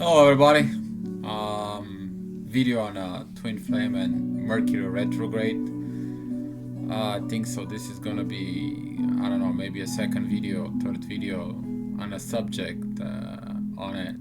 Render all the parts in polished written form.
Hello everybody. Video on twin flame and Mercury retrograde. I think so. This is gonna be, I don't know, maybe a second video, third video on a subject on it.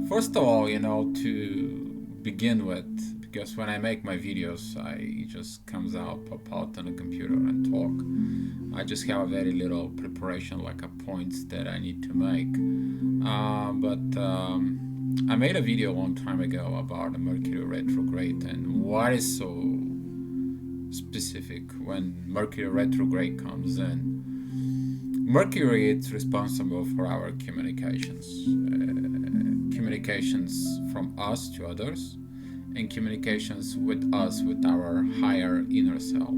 First of all, to begin with, because when I make my videos, I just comes out, pop out on the computer and talk. I just have very little preparation, like a points that I need to make. But I made a video a long time ago about the Mercury retrograde and what is so specific when Mercury retrograde comes in. Mercury is responsible for our communications from us to others, and communications with us with our higher inner self.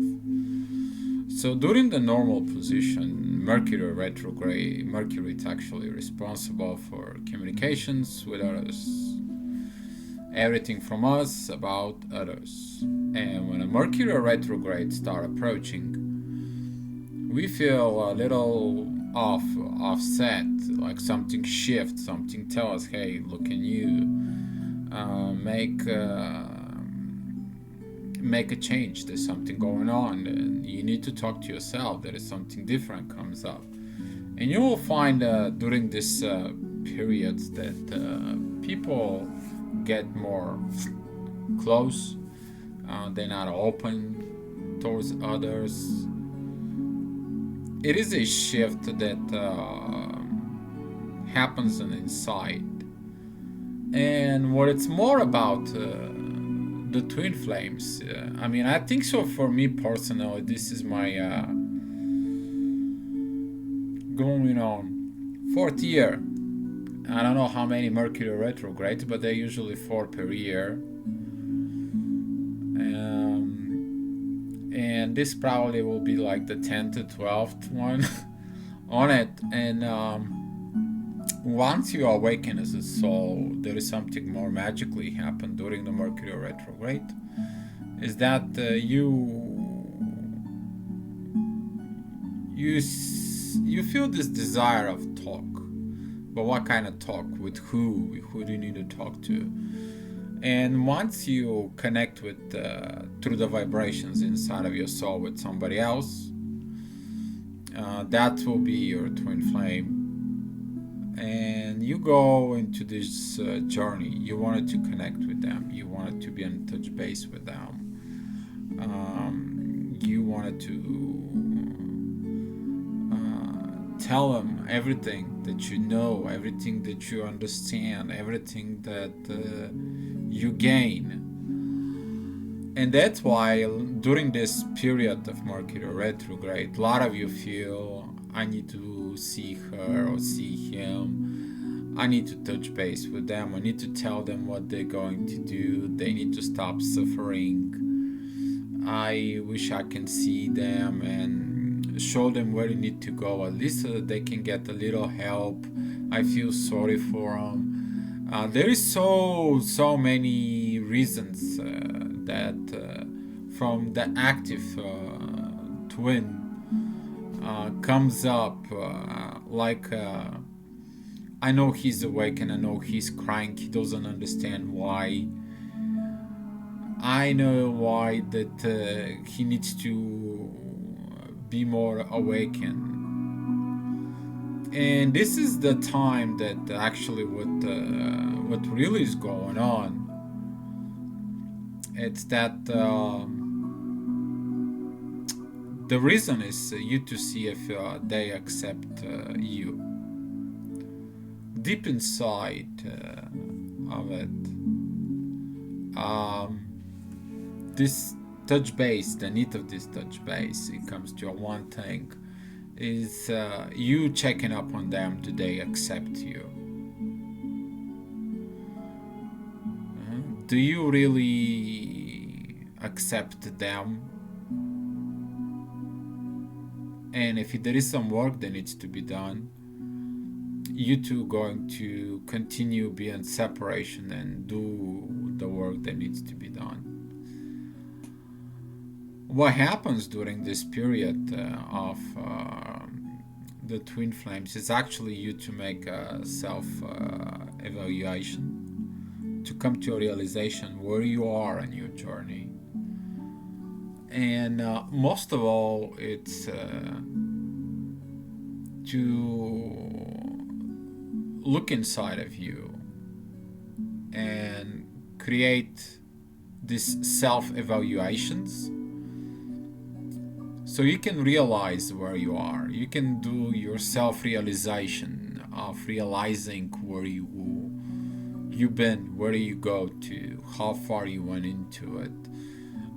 So during the normal position, Mercury retrograde, Mercury is actually responsible for communications with others, everything from us about others. And when a Mercury retrograde start approaching, we feel a little offset, like something shifts, something tells us, hey, look at you, make a change. There's something going on, and you need to talk to yourself. There is something different comes up, and you will find during this periods that people get more close. They're not open towards others. It is a shift that happens on the inside, and what it's more about the twin flames. I think so. For me personally, this is my going on fourth year. I don't know how many Mercury retrogrades, but they're usually 4 per year. And this probably will be like the 10th to 12th one on it. And once you awaken as a soul, there is something more magically happen during the Mercury retrograde. Is that you feel this desire of talk, but what kind of talk? With who? Who do you need to talk to? And once you connect with through the vibrations inside of your soul with somebody else, that will be your twin flame. And you go into this journey. You wanted to connect with them. You wanted to be in touch base with them. You wanted to tell them everything that you know, everything that you understand, everything that you gain. And that's why during this period of Mercury retrograde, a lot of you feel, I need to see her or see him. I need to touch base with them. I need to tell them what they're going to do. They need to stop suffering. I wish I can see them and show them where they need to go, at least so that they can get a little help. I feel sorry for them. There is so many reasons that from the active twin comes up, I know he's awake and I know he's crying. He doesn't understand why. I know why that he needs to be more awakened. And this is the time that actually what really is going on. It's that the reason is you to see if they accept you. Deep inside of it, this touch base, the need of this touch base, it comes to one thing, is you checking up on them. Do they accept you? Do you really accept them? And if there is some work that needs to be done, you two going to continue being separation and do the work that needs to be done. What happens during this period of the twin flames is actually you to make a self evaluation, to come to a realization where you are in your journey. And most of all, it's to look inside of you and create these self evaluations so you can realize where you are. You can do your self realization of realizing where you've been, where you go to, how far you went into it,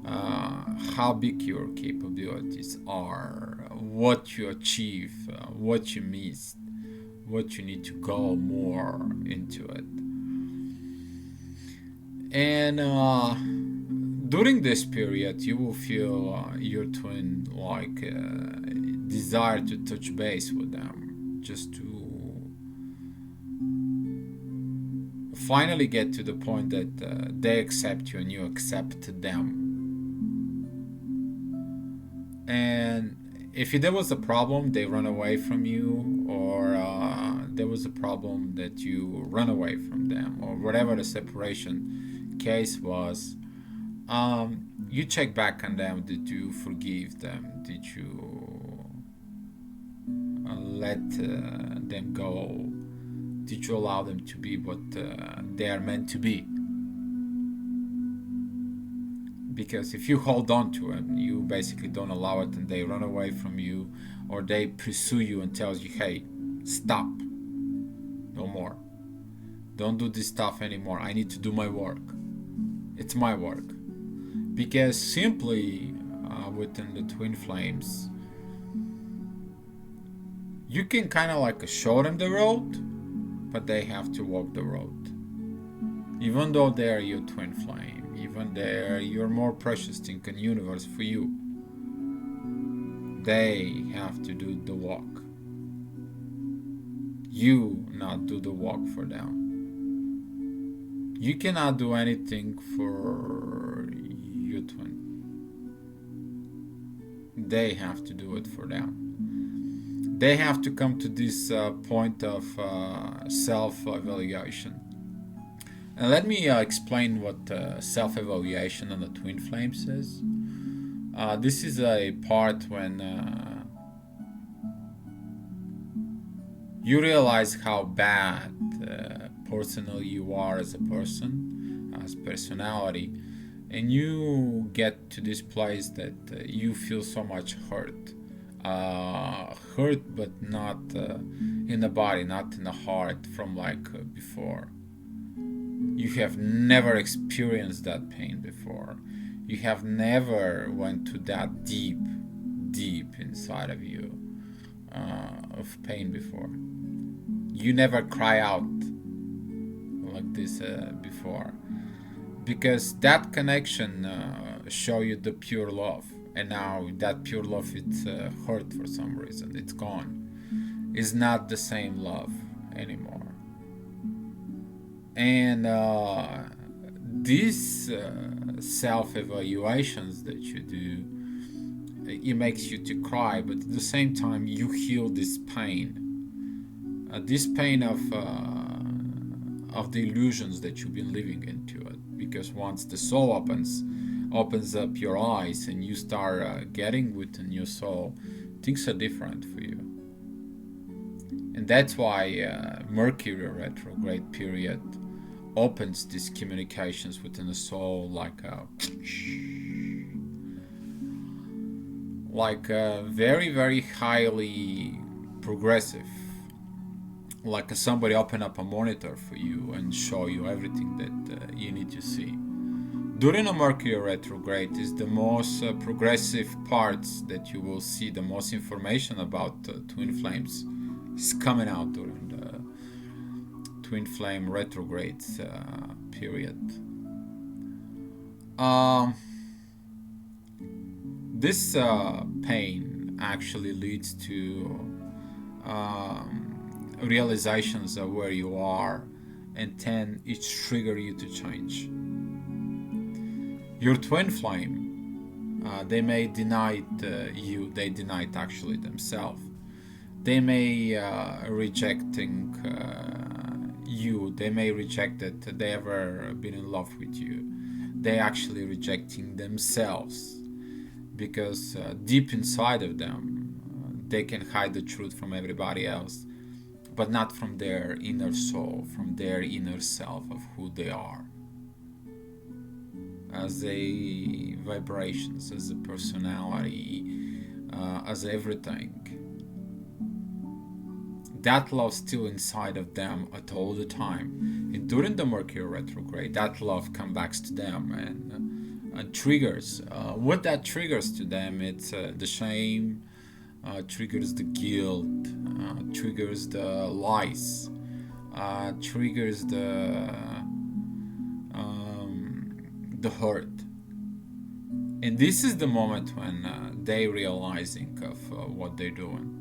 how big your capabilities are, what you achieve, what you missed, what you need to go more into it. And during this period, you will feel your twin like desire to touch base with them, just to finally get to the point that they accept you and you accept them. And if there was a problem, they run away from you, or there was a problem that you run away from them, or whatever the separation case was, you check back on them. Did you forgive them? Did you let them go? Did you allow them to be what they are meant to be? Because if you hold on to them, you basically don't allow it, and they run away from you, or they pursue you and tells you, hey, stop, no more, don't do this stuff anymore, I need to do my work, it's my work. Because simply within the twin flames, you can kind of like show them the road, but they have to walk the road. Even though they are your twin flame, even though you're more precious thing in the universe for you, they have to do the walk. You not do the walk for them. You cannot do anything for your twin. They have to do it for them. They have to come to this point of self-evaluation. And let me explain what self-evaluation on the twin flames is. This is a part when you realize how bad personal you are as a person, as personality, and you get to this place that you feel so much hurt. Hurt, but not in the body, not in the heart, from like before. You have never experienced that pain before. You have never went to that deep inside of you of pain before. You never cry out like this before, because that connection show you the pure love, and now that pure love, it's hurt for some reason, it's gone. It's not the same love anymore. And these self-evaluations that you do, it makes you to cry, but at the same time you heal this pain of the illusions that you've been living into it. Because once the soul opens up your eyes and you start getting within your soul, things are different for you. And that's why Mercury retrograde period opens these communications within the soul like a very, very highly progressive, like somebody open up a monitor for you and show you everything that you need to see. During a Mercury retrograde is the most progressive parts that you will see. The most information about twin flames is coming out during the twin flame retrograde period. This pain actually leads to realizations of where you are, and then it triggers you to change. Your twin flame They may deny you, they deny it actually themselves. They may rejecting you, they may reject that they ever been in love with you. They actually rejecting themselves because deep inside of them they can hide the truth from everybody else, but not from their inner soul, from their inner self of who they are as a vibrations, as a personality, as everything. That love still inside of them at all the time. And during the Mercury retrograde, that love comes back to them and triggers. What that triggers to them, it's the shame, triggers the guilt, triggers the lies, triggers the hurt. And this is the moment when they realizing of what they're doing.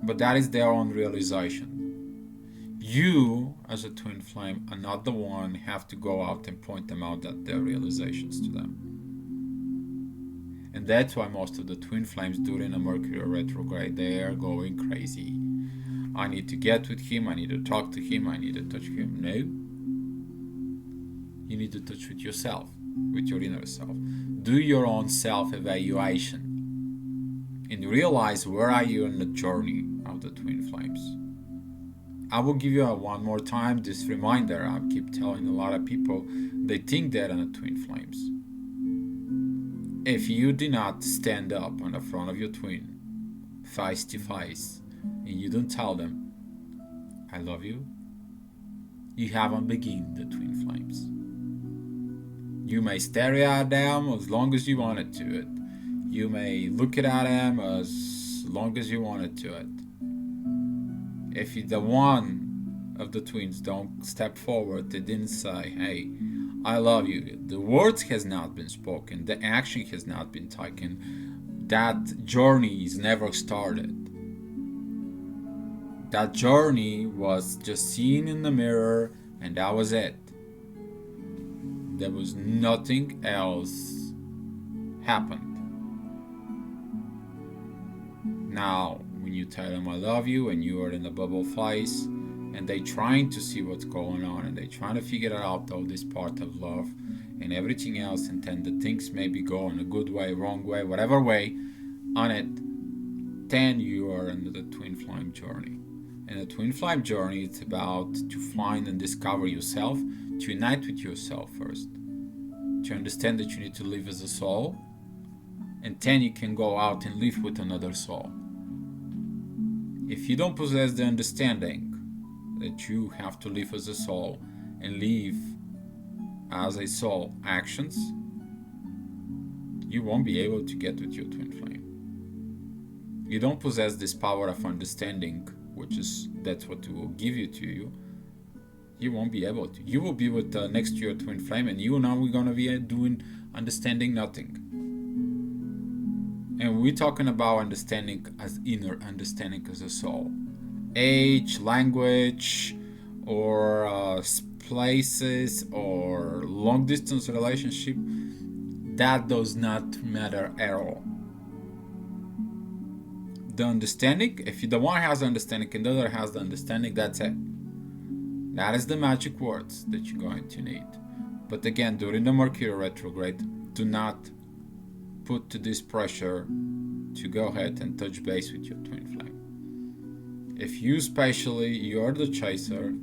But that is their own realization. You, as a twin flame, are not the one who have to go out and point them out that their realizations to them. And that's why most of the twin flames during a Mercury retrograde, they are going crazy. I need to get with him, I need to talk to him, I need to touch him. No. You need to touch with yourself, with your inner self. Do your own self-evaluation and realize where are you in the journey of the twin flames. I will give you one more time this reminder. I keep telling a lot of people, they think they're in the twin flames. If you do not stand up on the front of your twin, face to face, and you don't tell them, I love you, you haven't begun the twin flames. You may stare at them as long as you wanted to it. You may look at them as long as you wanted to it. If the one of the twins don't step forward, they didn't say, hey, I love you. The words has not been spoken. The action has not been taken. That journey is never started. That journey was just seen in the mirror and that was it. There was nothing else happened. Now, when you tell them I love you and you are in the bubble face and they trying to see what's going on and they trying to figure out all this part of love and everything else, and then the things maybe go in a good way, wrong way, whatever way on it, then you are in the twin flame journey. And the twin flame journey, it's about to find and discover yourself, to unite with yourself first, to understand that you need to live as a soul, and then you can go out and live with another soul. If you don't possess the understanding that you have to live as a soul and live as a soul actions, you won't be able to get with your twin flame. You don't possess this power of understanding, which is that's what it will give you to you. You won't be able to. You will be with next to your twin flame, and you and I are going to be doing understanding nothing. And we're talking about understanding as inner understanding as a soul. Age, language, or places, or long distance relationship, that does not matter at all. The understanding, if the one has the understanding and the other has the understanding, that's it. That is the magic words that you're going to need. But again, during the Mercury retrograde, do not put to this pressure to go ahead and touch base with your twin flame. If you especially, you're the chaser,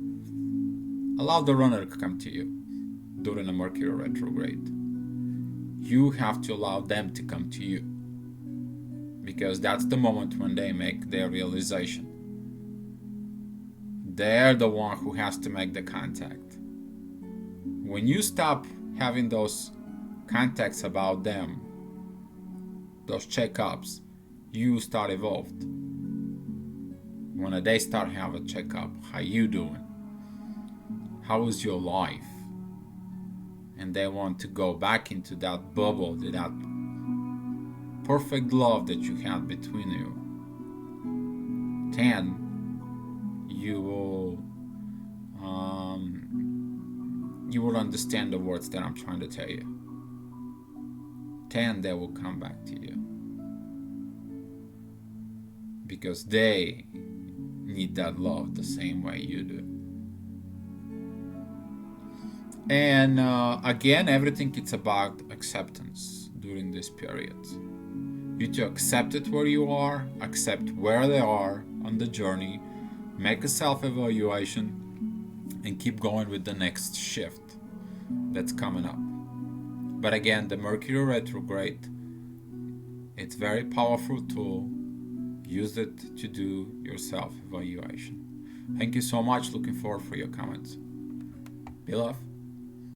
allow the runner to come to you during the Mercury retrograde. You have to allow them to come to you, because that's the moment when they make their realization. They're the one who has to make the contact. When you stop having those contacts about them, those checkups, you start evolved. When they start have a checkup, how you doing? How is your life? And they want to go back into that bubble, that perfect love that you had between you. Then you will understand the words that I'm trying to tell you. 10, they will come back to you. Because they need that love the same way you do. And again, everything it's about acceptance during this period. You to accept it where you are, accept where they are on the journey, make a self-evaluation, and keep going with the next shift that's coming up. But again, the Mercury retrograde, it's a very powerful tool. Use it to do your self-evaluation. Thank you so much. Looking forward for your comments. Be love.